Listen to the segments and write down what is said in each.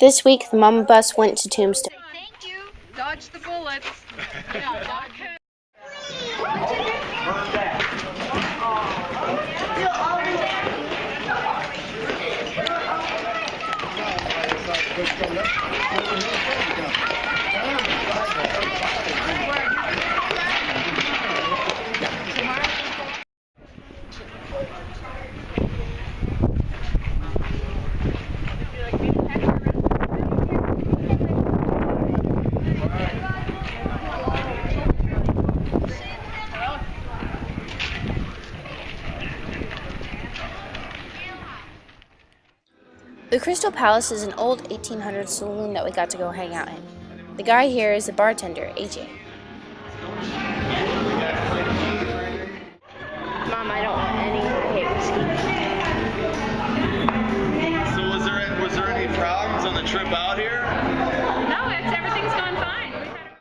This week, the Mama Bus went to Tombstone. Thank you. Dodge the bullets. Yeah, dodge. The Crystal Palace is an old 1800s saloon that we got to go hang out in. The guy here is the bartender, AJ. Mom, I don't want any. I hate whiskey. So was there any problems on the trip out here? No, everything's going fine.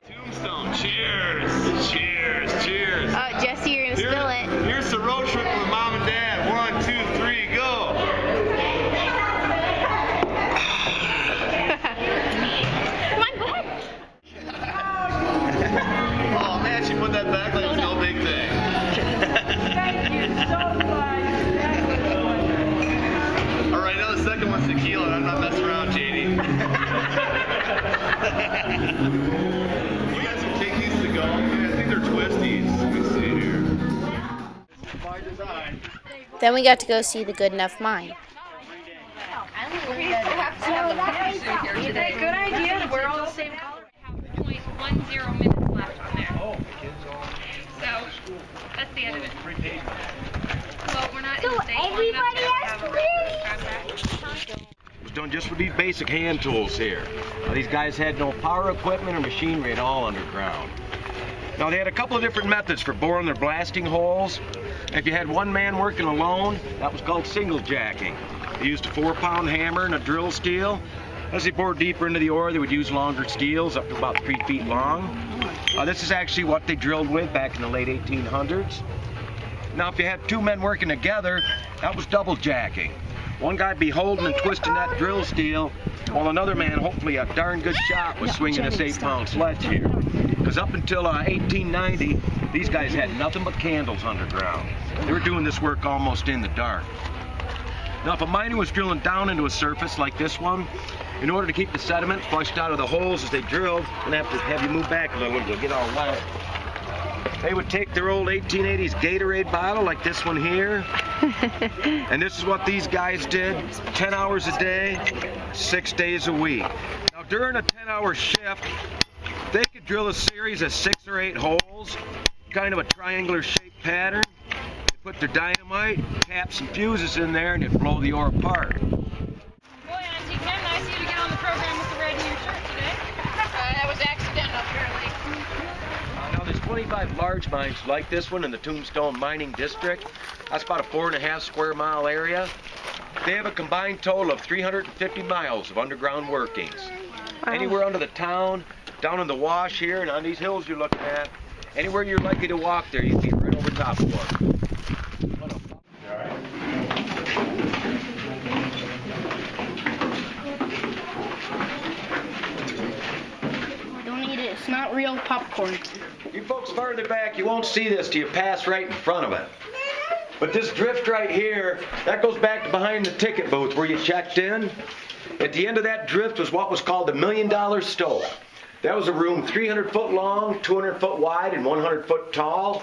Tombstone, cheers! Cheers, cheers! Jesse, you're gonna spill it. Here's the road trip with Mom and Dad. 1, 2, 3, go! Oh man, she put that back like it was no big thing. Thank you so much. Alright, now the second one's tequila. I'm not messing around, JD. You guys will take these to go. I think they're twisties. Let me see here. By design. Then we got to go see the Good Enough Mine. Good idea. We're all the same color. I have 0.10 minutes left on there. So that's the end of it. Well, we're not in the same long enough to have a regular contract. It was done just with these basic hand tools here. These guys had no power equipment or machinery at all underground. Now they had a couple of different methods for boring their blasting holes. If you had one man working alone, that was called single jacking. They used a 4-pound hammer and a drill steel. As they bored deeper into the ore, they would use longer steels up to about 3 feet long. This is actually what they drilled with back in the late 1800s. Now if you had 2 men working together, that was double jacking. One guy be holding and twisting that drill steel, while another man, hopefully a darn good shot, was swinging this 8-pound sledge here. Because up until 1890, these guys had nothing but candles underground. They were doing this work almost in the dark. Now if a miner was drilling down into a surface like this one, in order to keep the sediment flushed out of the holes as they drilled, and have you move back a little to get all wet, they would take their old 1880s Gatorade bottle like this one here, and this is what these guys did 10 hours a day, 6 days a week. Now during a 10-hour shift, they could drill a series of 6 or 8 holes, kind of a triangular shaped pattern. They put their dynamite, caps and fuses in there, and they'd blow the ore apart. Boy, Auntie Ken, nice of you to get on the program with the red in your shirt today. That was accidental, apparently. Now there's 25 large mines like this one in the Tombstone mining district. That's about a 4.5 square mile area. They have a combined total of 350 miles of underground workings. Wow. Anywhere under the town, down in the wash here, and on these hills you're looking at, anywhere you're likely to walk there, you'd be right over top of one. It's not real popcorn. You folks farther back, you won't see this till you pass right in front of it. But this drift right here, that goes back to behind the ticket booth where you checked in. At the end of that drift was what was called the $1 Million Stope. That was a room 300 foot long, 200 foot wide, and 100 foot tall.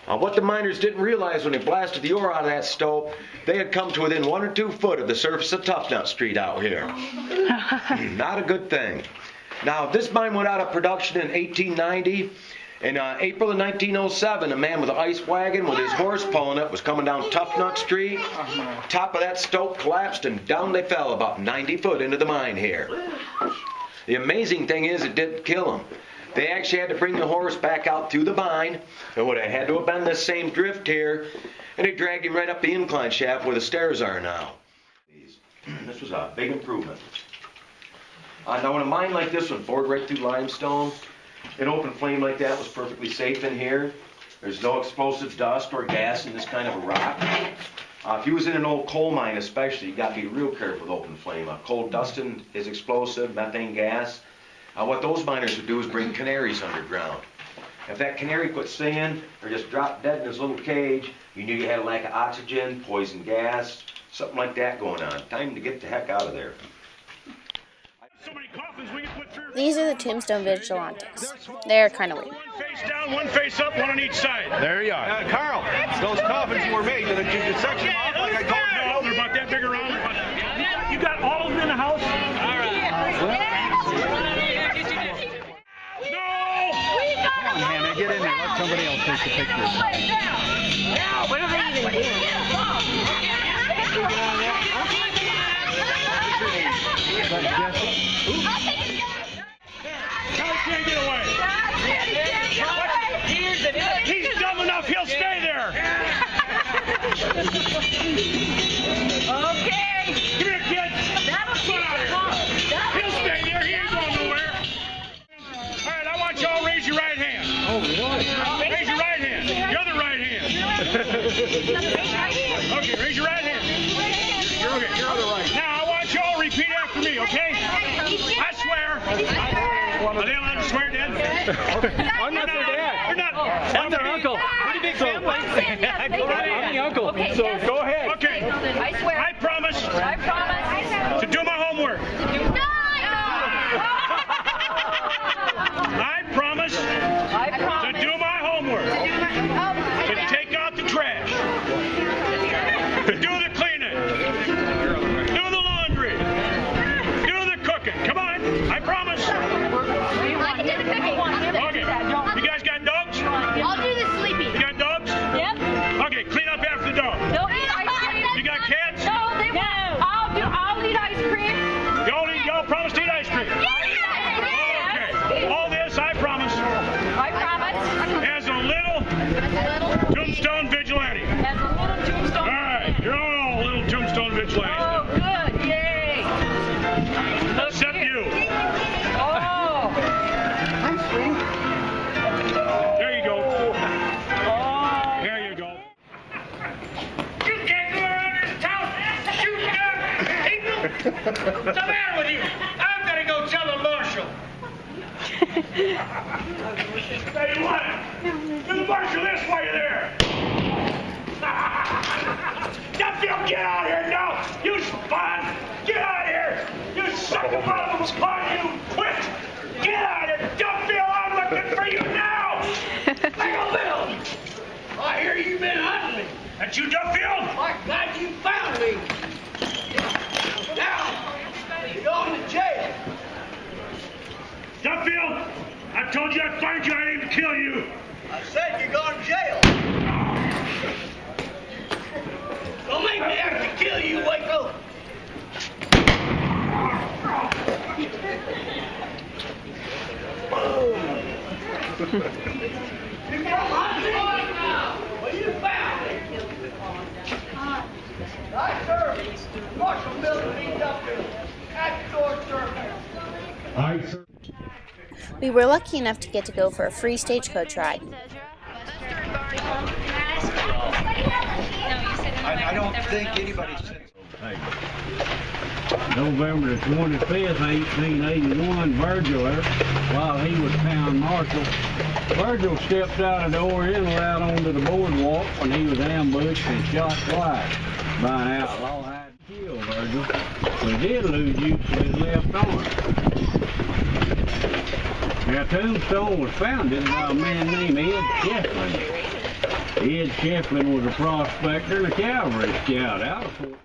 What the miners didn't realize when they blasted the ore out of that stope, they had come to within 1 or 2 foot of the surface of Tough Nut Street out here. Not a good thing. Now, this mine went out of production in 1890. In April of 1907, a man with an ice wagon with his horse pulling it was coming down Tough Nut Street. Top of that stope collapsed and down they fell about 90 foot into the mine here. The amazing thing is it didn't kill him. They actually had to bring the horse back out through the mine. It would have had to have been this same drift here, and they dragged him right up the incline shaft where the stairs are now. This was a big improvement. Now when a mine like this one bored right through limestone, an open flame like that was perfectly safe in here. There's no explosive dust or gas in this kind of a rock. If you was in an old coal mine especially, you got to be real careful with open flame. Coal dusting is explosive, methane gas. What those miners would do is bring canaries underground. If that canary quit singing or just dropped dead in his little cage, you knew you had a lack of oxygen, poison gas, something like that going on. Time to get the heck out of there. These are the Tombstone Vigilantes. They're kind of weird. One face down, one face up, one on each side. There you are. Carl, those coffins were made. Did you section them off like I told you? No, they're about that big around. You got all of them in the house? All right. No! Come on, Hannah, get in there. Let somebody else take the pictures. What are they even doing? Is that Jesse? Can't get away. He's dumb enough, he'll stay there. Okay. Come here, kid. He'll stay there, he ain't going nowhere. All right, I want y'all raise your right hand. Oh, really? Raise your right hand. Your other right hand. Okay, raise your right hand. Okay, your other right. Now, I want y'all repeat after me, okay? I swear. Are they allowed to swear, Dad? I'm not their dad. You're not. I'm their uncle. Pretty big family. I'm the uncle. Okay, So yes. go ahead. Okay. I swear. I promise I promise. to do my homework. I promise to do my homework. To take out the trash. To do the cleaning. Do the laundry. Do the cooking. Come on. I promise. Okay. You guys got dogs? I'll do the sleeping. You got dogs? Yep. Okay, clean up after the dog. They'll eat ice cream. You got cats? No, they won't. I'll eat ice cream. Y'all promise to eat ice cream? Okay. All this, I promise, I promise. as a little Tombstone vigilante. As a little Tombstone. All right, you're all a little Tombstone vigilante. Oh, good. Yay. Except you. Oh. There you go. There you go. You can't go around this town shooting up people. What's the matter with you? I'm gonna go tell the marshal. Tell you what, do the marshal this while you're there. Duffield, get out of here now! You spawn! Get out of here! You suck a bottom of a pond, you quit! Get out of here! Duffield, I'm looking for you now! Bill! I hear you've been hunting me. That's you, Duffield? My God, you found me! Now, you're going to jail. Duffield, I told you I'd find you, I didn't kill you. I said you're going to jail. Don't make me have to kill you, Waco. You come on now. Well, you found me. I serve Marshall Miller beat up here at the door service. Aye, sir. We were lucky enough to get to go for a free stagecoach ride. I don't think anybody said. November the 25th, 1881, Virgil, while he was town marshal, Virgil stepped out of the Oriental out onto the boardwalk when he was ambushed and shot twice by an outlaw. Had to kill Virgil, but he did lose use of his left arm. Now, Tombstone was founded by a man named Ed Shefflin. Ed Shefflin was a prospector and a cavalry scout out of Fort